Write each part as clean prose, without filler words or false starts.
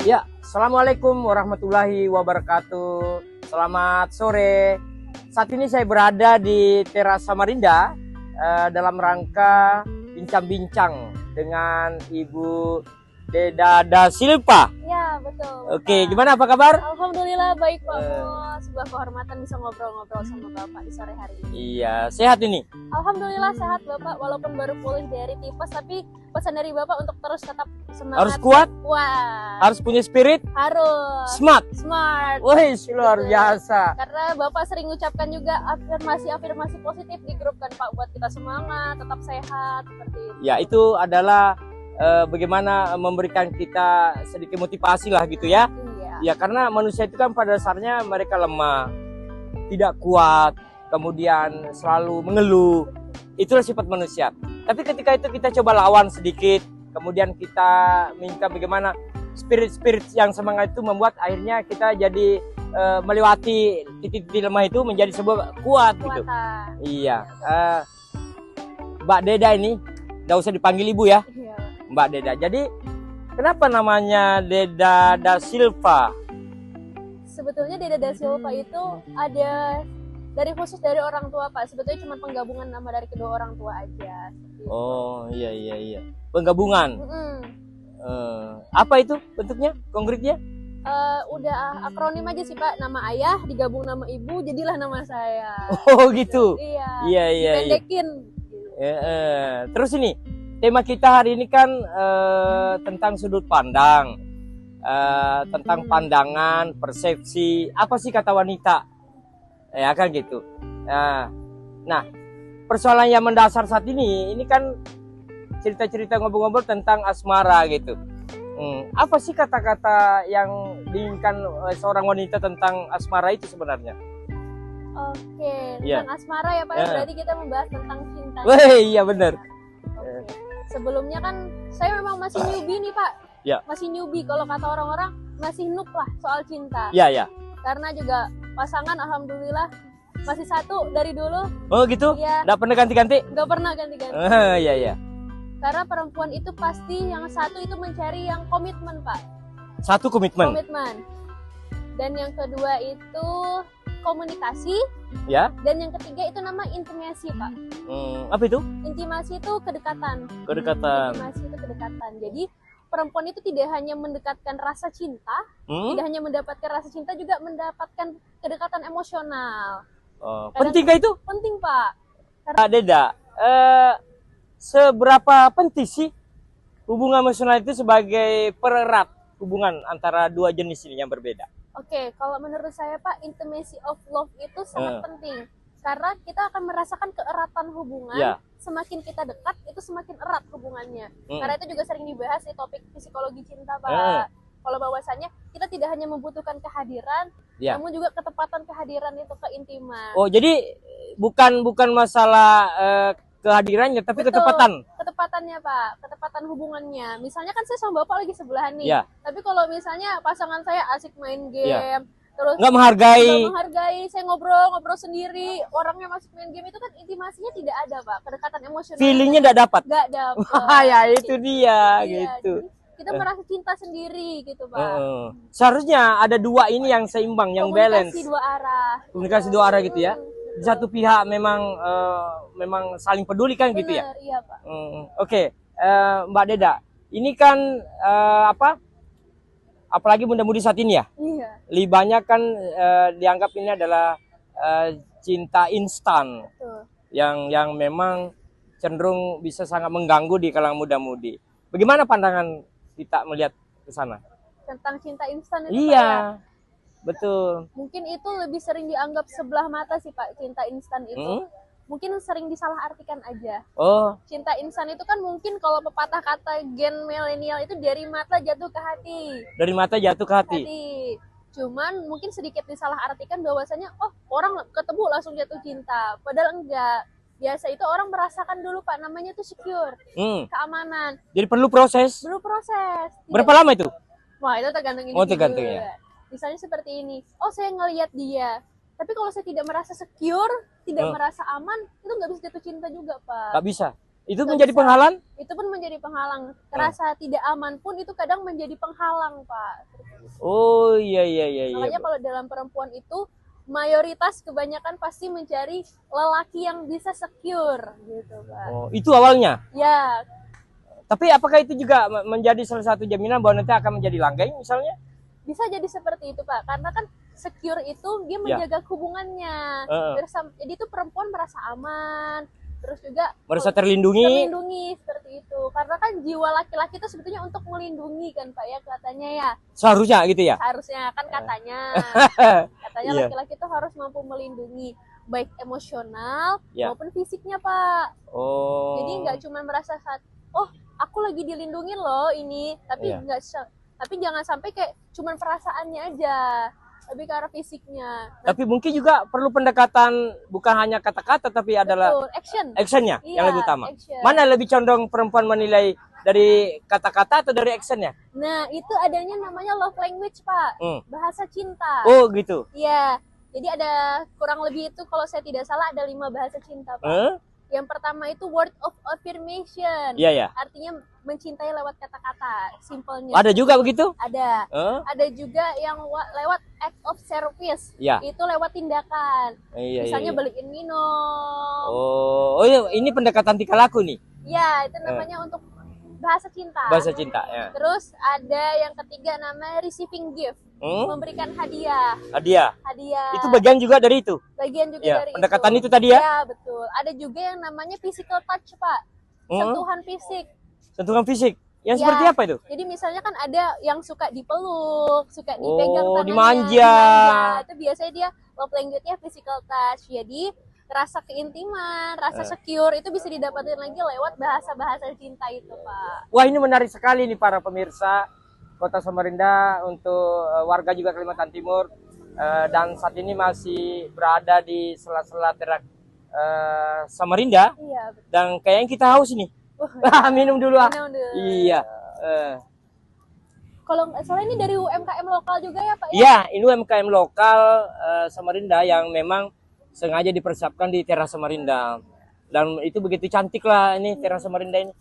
Ya, Assalamualaikum warahmatullahi wabarakatuh. Selamat sore. Saat ini saya berada di Teras Samarinda dalam rangka bincang-bincang dengan Ibu Deda Da Silva. Ya, betul. Oke, gimana, apa kabar? Alhamdulillah baik Pak Bos. Sebuah kehormatan bisa ngobrol-ngobrol sama Bapak di sore hari ini. Iya, sehat ini. Alhamdulillah sehat Bapak, walaupun baru pulih dari tipes, tapi pesan dari Bapak untuk terus tetap semangat. Harus kuat, Wah. harus punya spirit, Harus smart. Wih, luar Betul. biasa. Karena Bapak sering ucapkan juga afirmasi positif di grup kan Pak, buat kita semangat, tetap sehat seperti itu. Ya, itu adalah bagaimana memberikan kita sedikit motivasi lah gitu ya. Iya. Ya, karena manusia itu kan pada dasarnya mereka lemah, tidak kuat, kemudian selalu mengeluh. Itulah sifat manusia. Tapi ketika itu kita coba lawan sedikit, kemudian kita minta bagaimana spirit yang semangat itu membuat akhirnya kita jadi melewati titik-titik lemah itu menjadi sebuah kuat gitu. Kuatan. Iya. Mbak Deda ini, nggak usah dipanggil ibu ya, Iya. Mbak Deda. Jadi kenapa namanya Deda Da Silva? Sebetulnya Deda Da Silva itu ada khusus dari orang tua Pak. Sebetulnya cuma penggabungan nama dari kedua orang tua aja. Oh, iya. Penggabungan. Mm-mm. Apa itu bentuknya, konkretnya? Udah akronim aja sih Pak. Nama ayah digabung nama ibu, jadilah nama saya. Oh, gitu. Iya. Iya. Pendekin. Terus ini, tema kita hari ini kan tentang sudut pandang, tentang pandangan, persepsi. Apa sih kata wanita? Ya kan gitu. Nah, persoalan yang mendasar saat ini kan cerita-cerita ngobrol-ngobrol tentang asmara gitu. Apa sih kata-kata yang diinginkan seorang wanita tentang asmara itu sebenarnya? Oke, Iya. tentang asmara ya Pak. Berarti kita membahas tentang cinta. Wih, iya benar. Oke. Sebelumnya kan saya memang masih newbie nih Pak. Ya. Masih newbie, kalau kata orang-orang masih noob lah soal cinta. Iya. Karena juga pasangan alhamdulillah masih satu dari dulu. Oh gitu? Iya. Nggak pernah ganti-ganti? Nggak pernah ganti-ganti. Iya. Karena perempuan itu pasti yang satu itu mencari yang komitmen Pak. Satu komitmen. Dan yang kedua itu komunikasi. Ya. Dan yang ketiga itu nama intimasi Pak. Apa itu? Intimasi itu kedekatan. Kedekatan. Intimasi itu kedekatan. Jadi perempuan itu tidak hanya mendekatkan rasa cinta, tidak hanya mendapatkan rasa cinta, juga mendapatkan kedekatan emosional. Penting gak itu? Penting Pak. Kak Deda, seberapa penting sih hubungan emosional itu sebagai pererat hubungan antara dua jenis ini yang berbeda? Oke, kalau menurut saya Pak, intimacy of love itu sangat penting. Karena kita akan merasakan keeratan hubungan. Ya. Semakin kita dekat, itu semakin erat hubungannya. Karena itu juga sering dibahas di topik psikologi cinta Pak. Kalau bahwasannya kita tidak hanya membutuhkan kehadiran, namun juga ketepatan kehadiran itu, keintiman. Oh, jadi bukan masalah kehadirannya, tapi Betul. Ketepatannya Pak, ketepatan hubungannya. Misalnya kan saya sama Bapak lagi sebelahan nih. Ya. Tapi kalau misalnya pasangan saya asik main game, terus nggak menghargai, saya ngobrol sendiri, orangnya masuk main game, itu kan intimasinya tidak ada Pak, kedekatan emosional. Feelingnya nggak dapat. Nggak dapat. Ya itu dia gitu. Kita merasa cinta sendiri gitu Pak. Seharusnya ada dua ini yang seimbang, yang balance. Komunikasi dua arah gitu ya. Di satu pihak memang saling peduli kan. Bener, gitu ya. Iya Pak. Oke, Mbak Deda, ini kan apalagi muda-mudi saat ini ya. Iya. Lebih banyak kan dianggap ini adalah cinta instan. Betul. Yang memang cenderung bisa sangat mengganggu di kalangan muda-mudi. Bagaimana pandangan kita melihat ke sana? Tentang cinta instan itu Iya. Pak, ya? Betul. Mungkin itu lebih sering dianggap sebelah mata sih Pak, cinta instan itu. Mungkin sering disalahartikan aja. Oh. Cinta instan itu kan mungkin kalau pepatah kata gen milenial itu dari mata jatuh ke hati. Dari mata jatuh ke hati. Cuman mungkin sedikit disalahartikan bahwasanya orang ketemu langsung jatuh cinta. Padahal enggak. Biasa itu orang merasakan dulu Pak, namanya tuh secure, keamanan. Jadi perlu proses. Berapa lama itu? Wah, itu tergantung individu. Tergantung ya. Misalnya seperti ini, saya ngelihat dia, tapi kalau saya tidak merasa secure, tidak merasa aman, itu nggak bisa jatuh cinta juga Pak. Nggak bisa. Itu Nggak menjadi bisa. penghalang? Itu pun menjadi penghalang. Terasa tidak aman pun itu kadang menjadi penghalang, Pak. Oh iya iya iya iya. Makanya kalau dalam perempuan itu mayoritas kebanyakan pasti mencari lelaki yang bisa secure gitu, Pak. Oh, itu awalnya. Ya, Tapi apakah itu juga menjadi salah satu jaminan bahwa nanti akan menjadi langgeng misalnya? bisa jadi seperti itu, Pak. Karena kan secure itu dia menjaga hubungannya. Jadi itu perempuan merasa aman, terus juga merasa terlindungi seperti itu. Karena kan jiwa laki-laki itu sebetulnya untuk melindungi kan, Pak, ya, katanya ya. seharusnya gitu ya. Harusnya kan katanya laki-laki itu harus mampu melindungi baik emosional maupun fisiknya, Pak. Oh. Jadi nggak cuma merasa oh aku lagi dilindungin loh ini, tapi tapi jangan sampai kayak cuman perasaannya aja, lebih ke arah fisiknya. Tapi mungkin juga perlu pendekatan, bukan hanya kata-kata tapi adalah actionnya yang lebih utama. Mana lebih condong perempuan menilai dari kata-kata atau dari actionnya? Nah itu adanya namanya love language, Pak, bahasa cinta. Oh gitu. Iya, jadi ada kurang lebih itu kalau saya tidak salah ada 5 bahasa cinta, Pak. Yang pertama itu word of affirmation. Iya. Artinya mencintai lewat kata-kata, simpelnya. Ada juga begitu? Ada. Ada juga yang lewat act of service. Itu lewat tindakan. Misalnya beliin minum. Oh iya, ini pendekatan tingkah laku nih. Iya, itu namanya untuk bahasa cinta. Bahasa cinta, ya. Terus ada yang ketiga namanya receiving gift. Memberikan hadiah. Hadiah. Itu bagian juga dari itu. Bagian juga dari pendekatan itu tadi ya. Iya, betul. Ada juga yang namanya physical touch, Pak. Sentuhan fisik. Sentuhan fisik. Yang seperti apa itu? Jadi misalnya kan ada yang suka dipeluk, suka dipegang tangannya, dimanja. Itu biasanya dia love language-nya physical touch. Jadi rasa keintiman, rasa secure itu bisa didapatkan lagi lewat bahasa-bahasa cinta itu, Pak. Wah, ini menarik sekali nih para pemirsa Kota Samarinda, untuk warga juga Kalimantan Timur, dan saat ini masih berada di sela-sela terak Samarinda. Iya, betul. Dan kayaknya kita haus nih. Minum dulu ah. Iya. Kalau nggak salah ini dari UMKM lokal juga ya, Pak? Iya, ini UMKM lokal Samarinda yang memang sengaja dipersiapkan di Teras Samarinda. Dan itu begitu cantik lah ini Teras Samarinda ini.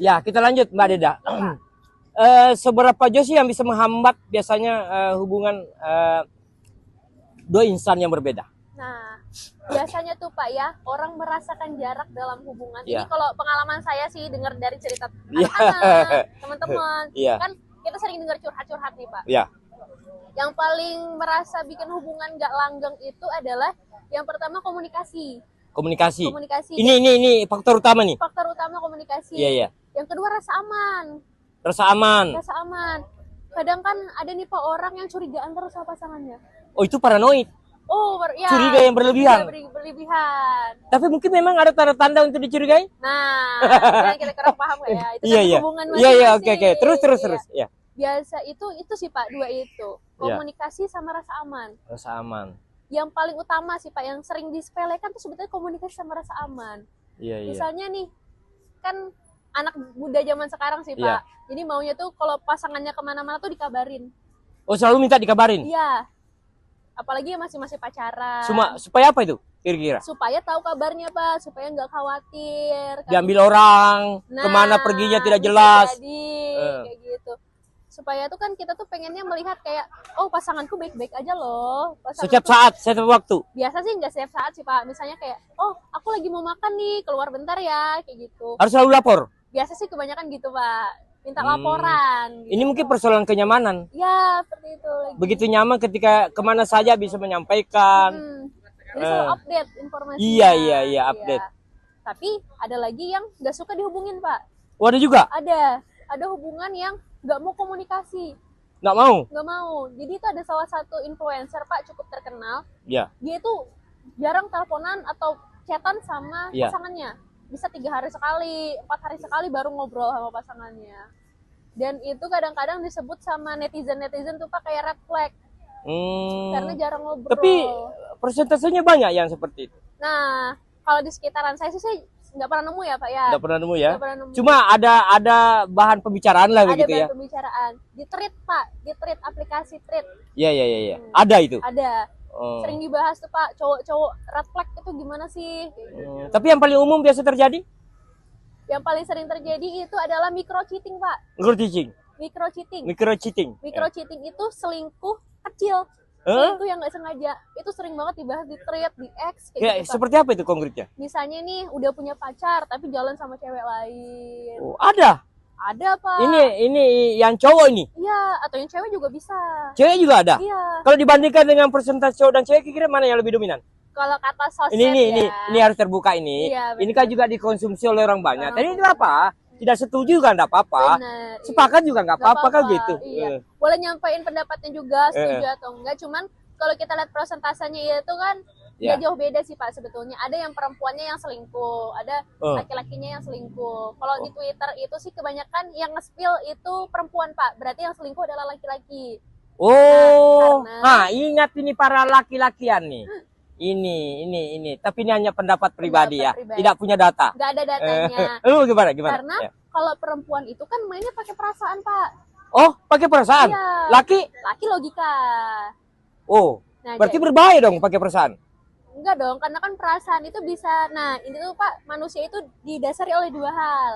Ya, kita lanjut Mbak Deda. Seberapa jauh sih yang bisa menghambat biasanya hubungan dua insan yang berbeda? Nah, biasanya tuh Pak ya, orang merasakan jarak dalam hubungan. Ini kalau pengalaman saya sih dengar dari cerita anak-anak, teman-teman. Kan kita sering dengar curhat-curhat nih, Pak. Yang paling merasa bikin hubungan gak langgeng itu adalah yang pertama komunikasi. Komunikasi. Ini faktor utama nih. Faktor utama komunikasi. Iya. Yang kedua rasa aman. Rasa aman. Kadang kan ada nih Pak orang yang curigaan terus sama pasangannya. Oh, itu paranoid. Oh, ya. Curiga yang berlebihan. Berlebihan. Tapi mungkin memang ada tanda-tanda untuk dicurigai. Nah, kita kurang paham nggak ya? Itu kan hubungan masing-masing. Iya, oke. Terus. Ya. Biasa itu sih Pak, dua itu. Komunikasi sama rasa aman. Rasa aman. Yang paling utama sih Pak, yang sering disepelekan tuh sebetulnya komunikasi sama rasa aman. Iya. Misalnya nih, kan anak muda zaman sekarang sih Pak. Jadi maunya tuh kalau pasangannya kemana-mana tuh dikabarin. Oh, selalu minta dikabarin? Iya. Apalagi masih pacaran. Supaya apa itu kira-kira? Supaya tahu kabarnya Pak, supaya nggak khawatir. Diambil orang, kemana perginya tidak jelas. Kayak gitu. Supaya tuh kan kita tuh pengennya melihat kayak, oh pasanganku baik-baik aja loh. Setiap saat, setiap waktu. Biasa sih nggak setiap saat sih Pak. Misalnya kayak, oh aku lagi mau makan nih, keluar bentar ya, kayak gitu. Harus selalu lapor? Biasa sih kebanyakan gitu Pak. Minta laporan. Gitu. Ini mungkin persoalan kenyamanan. Ya, seperti itu. Begitu nyaman ketika kemana saja bisa menyampaikan. Jadi selalu update informasinya. Iya, update. Tapi ada lagi yang nggak suka dihubungin Pak. Oh, ada juga? Ada hubungan yang nggak mau komunikasi. Nggak mau? Nggak mau. Jadi itu ada salah satu influencer Pak, cukup terkenal. Iya. Dia itu jarang teleponan atau chatan sama pasangannya. Bisa 3 hari sekali, 4 hari sekali baru ngobrol sama pasangannya. Dan itu kadang-kadang disebut sama netizen tuh Pak kayak red flag. Karena jarang ngobrol. Tapi persentasenya banyak yang seperti itu. Nah, kalau di sekitaran saya sih nggak pernah nemu ya Pak ya. Nggak pernah nemu ya. Nggak pernah nemu. Cuma ada bahan pembicaraan lah begitu ya. Ada bahan pembicaraan. Di Thread Pak, di Thread, aplikasi Thread. Iya. Ada itu. Ada. Oh. Sering dibahas tuh Pak, cowok-cowok red flag itu gimana sih? Tapi yang paling umum biasa terjadi? Yang paling sering terjadi itu adalah micro cheating Pak. Micro cheating. Micro cheating. Micro cheating. Micro cheating itu selingkuh kecil. Selingkuh yang nggak sengaja. Itu sering banget dibahas di Thread, di X kayak Ya, gitu, Pak. seperti apa itu konkretnya? Misalnya nih udah punya pacar tapi jalan sama cewek lain. Oh, ada. Ada Pak. Ini yang cowok ini. Iya, atau yang cewek juga bisa. Cewek juga ada. Iya. Kalau dibandingkan dengan persentase cowok dan cewek, kira mana yang lebih dominan? Kalau kata sosmed Ini harus terbuka ini. Iya, Ini kan juga dikonsumsi oleh orang banyak. Tapi itu apa? Tidak setuju kan enggak apa-apa. Bener, Sepakat juga enggak apa-apa kan gitu. Iya. Boleh nyampain pendapatnya juga, setuju atau enggak. Cuman kalau kita lihat persentasenya itu kan nggak jauh beda sih Pak sebetulnya. Ada yang perempuannya yang selingkuh, ada laki-lakinya yang selingkuh. Kalau di Twitter itu sih kebanyakan yang nge-spill itu perempuan Pak. Berarti yang selingkuh adalah laki-laki. Oh, ingat ini para laki-lakian nih. Ini. Tapi ini hanya pendapat pribadi ya, tidak punya data. Nggak ada datanya. Gimana? Karena kalau perempuan itu kan mainnya pakai perasaan Pak. Oh, pakai perasaan? Iya. Laki logika. Oh, nah, berarti berbahaya dong pakai perasaan? Enggak dong, karena kan perasaan itu bisa. Nah, ini tuh Pak, manusia itu didasari oleh dua hal.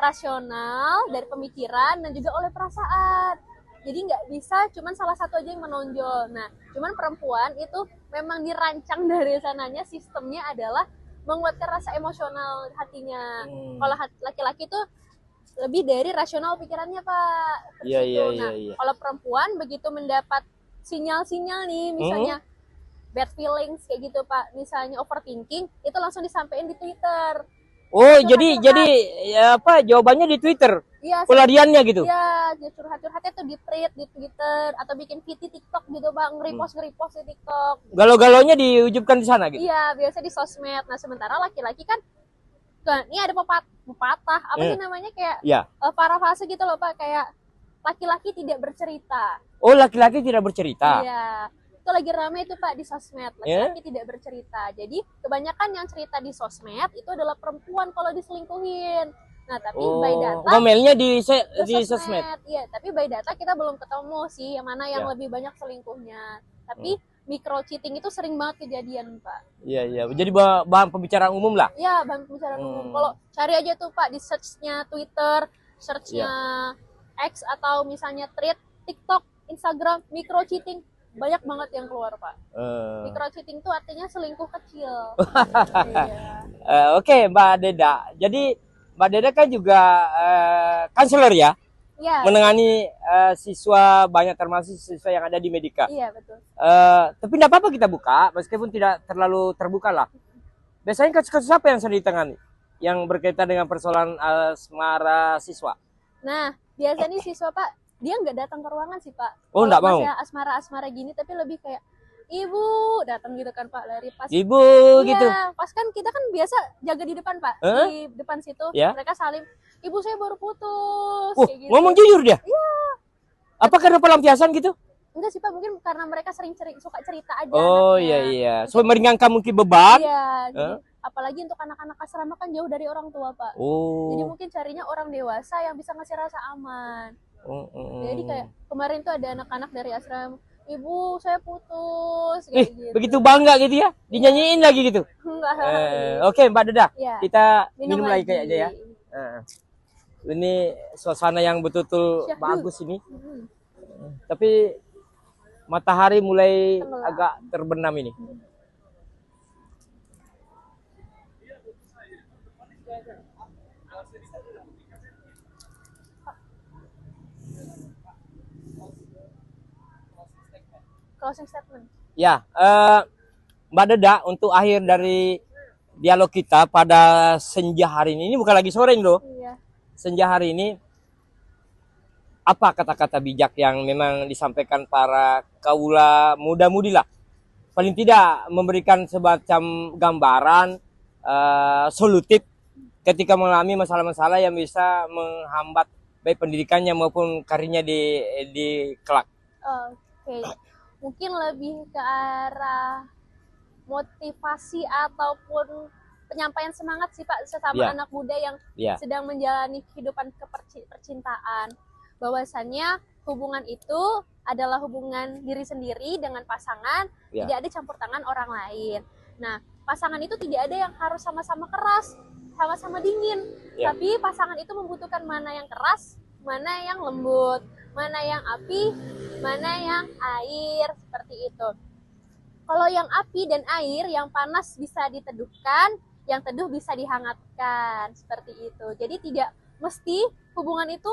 Rasional dari pemikiran dan juga oleh perasaan. Jadi nggak bisa cuman salah satu aja yang menonjol. Nah, cuman perempuan itu memang dirancang dari sananya, sistemnya adalah menguatkan rasa emosional hatinya. Kalau laki-laki itu lebih dari rasional pikirannya Pak. Iya. Kalau perempuan begitu mendapat sinyal-sinyal nih, misalnya bad feelings kayak gitu Pak, misalnya overthinking, itu langsung disampaikan di Twitter. Oh, jadi ya apa jawabannya di Twitter? Iya. Pelariannya gitu. Iya, curhat-curhatnya tuh di thread di Twitter atau bikin VT TikTok gitu Bang, nge-repost di TikTok. Galau-galaunya diujupkan di sana gitu. Iya, biasa di sosmed. Nah, sementara laki-laki kan ini ada pepatah apa sih namanya kayak parafrase gitu loh Pak, kayak laki-laki tidak bercerita. Oh, laki-laki tidak bercerita. Iya. Itu lagi ramai itu Pak di sosmed, laki-laki tidak bercerita. Jadi kebanyakan yang cerita di sosmed itu adalah perempuan kalau diselingkuhin. Nah, tapi by data ngomelnya di sosmed. Iya, tapi by data kita belum ketemu sih yang mana yang lebih banyak selingkuhnya. Tapi micro cheating itu sering banget kejadian Pak. Iya. Jadi bahan pembicaraan umum lah. Iya, bahan pembicaraan umum. Kalau cari aja tuh Pak di search-nya Twitter, search-nya X atau misalnya Thread, TikTok, Instagram, micro cheating, banyak banget yang keluar Pak. Micro cheating itu artinya selingkuh kecil. Oke, Mbak Deda. Jadi Mbak Deda kan juga kanselor ya? Iya. Menangani siswa, banyak termasuk siswa yang ada di Medika. Iya, betul. Tapi tidak apa-apa kita buka, meskipun tidak terlalu terbuka lah. Biasanya kasus-kasus apa yang sering ditangani? Yang berkaitan dengan persoalan asmara siswa? Nah, biasanya siswa Pak, dia nggak datang ke ruangan sih Pak. Oh, nggak mau? Asmara gini, tapi lebih kayak ibu datang gitu kan Pak, dari pas ibu gitu. Pas kan kita kan biasa jaga di depan Pak, di depan situ mereka salim, ibu saya baru putus. Kayak gitu. Ngomong jujur dia? Iya. Apa karena pelampiasan gitu? Enggak sih Pak, mungkin karena mereka sering suka cerita aja. Oh iya. So meringankan mungkin beban. Iya. Jadi, apalagi untuk anak-anak asrama kan jauh dari orang tua Pak. Jadi mungkin carinya orang dewasa yang bisa ngasih rasa aman. Jadi kayak kemarin tuh ada anak-anak dari asrama, ibu saya putus kayak gitu. Begitu bangga gitu ya, dinyanyiin lagi gitu. Enggak. Oke, Mbak Deda, kita minum lagi kayaknya ya. Ini suasana yang betul-betul bagus ini. Tapi matahari mulai agak terbenam ini. Closing statement. Ya, Mbak Deda, untuk akhir dari dialog kita pada senja hari ini bukan lagi sore loh. Iya. Senja hari ini, apa kata-kata bijak yang memang disampaikan para kaula muda-mudi lah? Paling tidak memberikan semacam gambaran solutif ketika mengalami masalah-masalah yang bisa menghambat baik pendidikannya maupun karirnya di kelak. Oke. Mungkin lebih ke arah motivasi ataupun penyampaian semangat sih Pak sesama anak muda yang sedang menjalani kehidupan percintaan, bahwasannya hubungan itu adalah hubungan diri sendiri dengan pasangan, tidak ada campur tangan orang lain. Nah, pasangan itu tidak ada yang harus sama-sama keras, sama-sama dingin, tapi pasangan itu membutuhkan mana yang keras, mana yang lembut, mana yang api, mana yang air, seperti itu. Kalau yang api dan air, yang panas bisa diteduhkan, yang teduh bisa dihangatkan, seperti itu. Jadi tidak mesti hubungan itu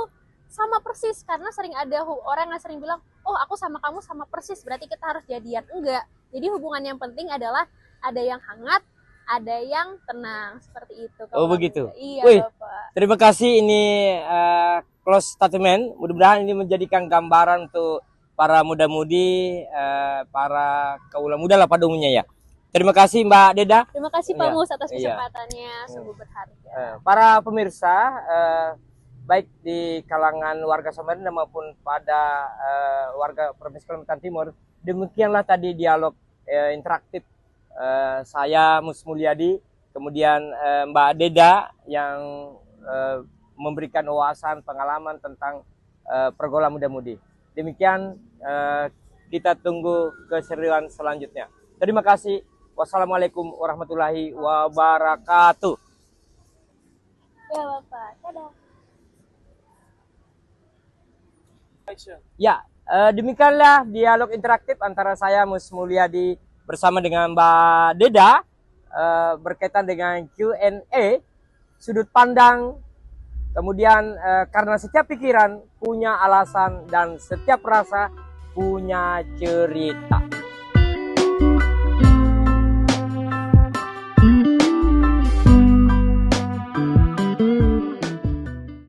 sama persis, karena sering ada orang yang sering bilang, oh aku sama kamu sama persis, berarti kita harus jadian. Enggak. Jadi hubungan yang penting adalah ada yang hangat, ada yang tenang, seperti itu. Oh begitu. Iya, wih, Bapak. Terima kasih, ini close statement. Mudah-mudahan ini menjadikan gambaran untuk para muda-mudi, para kaula muda lah pada umumnya ya. Terima kasih Mbak Deda. Terima kasih Pak Mus atas kesempatannya, sungguh berharga. Para pemirsa, baik di kalangan warga Samarinda maupun pada warga Provinsi Kalimantan Timur, demikianlah tadi dialog interaktif saya Mus Mulyadi, kemudian Mbak Deda yang memberikan wawasan pengalaman tentang pergaulan muda-mudi. Demikian, kita tunggu keseruan selanjutnya. Terima kasih. Wassalamualaikum warahmatullahi wabarakatuh. Ya Bapak, dadah. Ya, demikianlah dialog interaktif antara saya Mus Mulyadi bersama dengan Mbak Deda berkaitan dengan Q&A, sudut pandang, kemudian karena setiap pikiran punya alasan dan setiap rasa punya cerita.